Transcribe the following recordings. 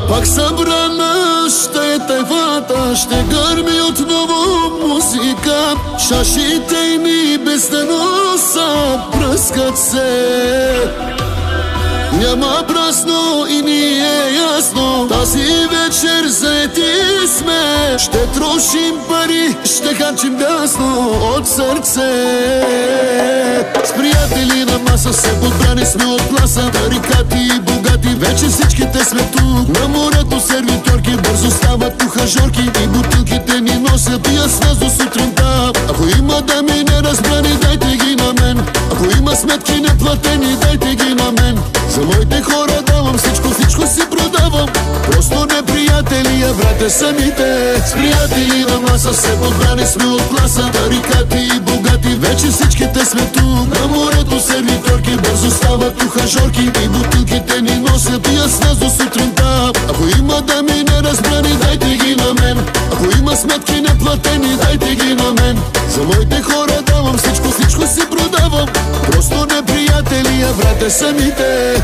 Пак събрана ще е тайвата, ще гърми отново музика. Чашите ни без да носа пръскат се. Няма празно и ни е ясно, тази вечер заети сме. Ще трошим пари, ще харчим дясно от сърце. С приятели на маса се подбрани сме от класа. Тарикати и богати, вече всичките сме тук. На морето сервитьорки бързо стават тухажорки. И бутилките ни носят и с нас до сутринта. Ако има дами неразбрани, дайте ги на мен. Ако има сметки неплатени, дайте ги на мен. За моите хора давам всичко, всичко си продавам. Просто не приятели, а брате самите. С приятели на маса се подбрани сме от класа. Тарикати и богати, вече всичките сме тук. На морето сервитьорки бързо стават тухажорки. И бутилките ни носят и с нас до сутринта. Ако има дами неразбрани, дайте ги на мен. Ако има сметки неплатени, дайте ги на мен. За моите хора давам всичко, всичко си продавам. Просто не приятели, а брате самите.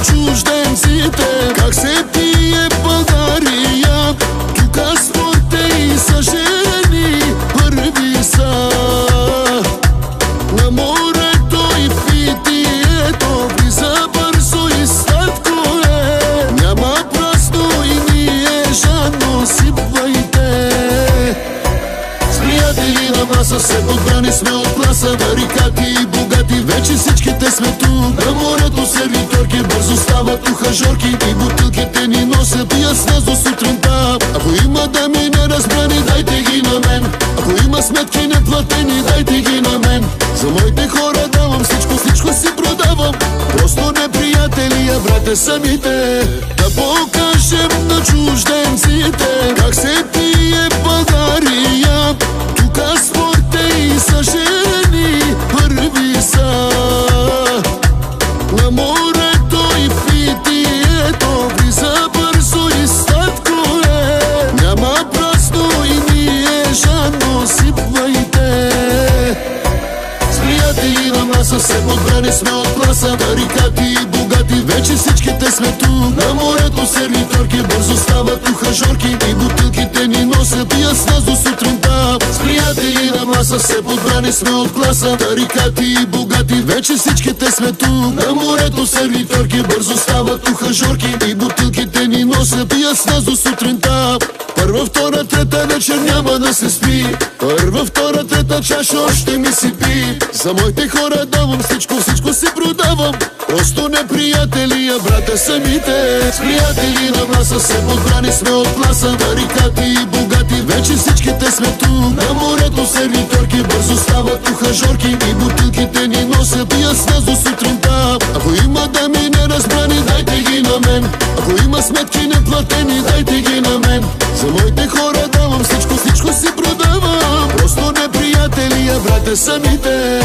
Чужденците, как се пие България. Тук спорте и са жени първи са. На морето и питието влиза бързо и сладко е. Няма празно и ние жадно сипвайте. С приятели на маса се подбрани сме от класа. Тарикати и богати, вече всичките сме тук. На морето сервитьорки бързо стават тухажорки. И бутилките ни носят и с нас до сутринта. Ако има дами неразбрани, дайте ги на мен. Ако има сметки неплатени, дайте ги на мен. За моите хора давам всичко, всичко си продавам. Просто не приятели, а брате самите. Да покажем на чужденците как се пие България. Тук спорте и са жени първи са. На морето и питието влиза бързо и сладко е. Няма празно и ние жадно сипвайте. С приятели на маса се подбрани сме от класа. Тарикати и богати, вече всичките сме тук. На морето сервитьорки бързо стават тухажорки. И бутилките ни носят и с нас до сутринта. С приятели на маса се подбрани сме от класа. Тарикати и богати, вече всичките сме тук. На морето сервитьорки бързо стават тухажорки. И бутилките ни носят и с нас до сутринта. Първа, втора, трета вечер няма да се спи. Първа, втора, трета чаша още ми си пи. За моите хора давам всичко, всичко си продавам. Просто не приятели, а брате самите. С приятели на маса се подбрани сме от класа. Тарикати и богати, вече всичките сме тук. На морето сервитьорки бързо стават тухажорки. И бутилките ни носят и с нас до сутринта. Ако има дами неразбрани, дайте ги на мен. Ако има сметки неплатени, дайте ги на мен. За моите хора давам всичко, всичко си продавам. Просто не приятели, а брате самите.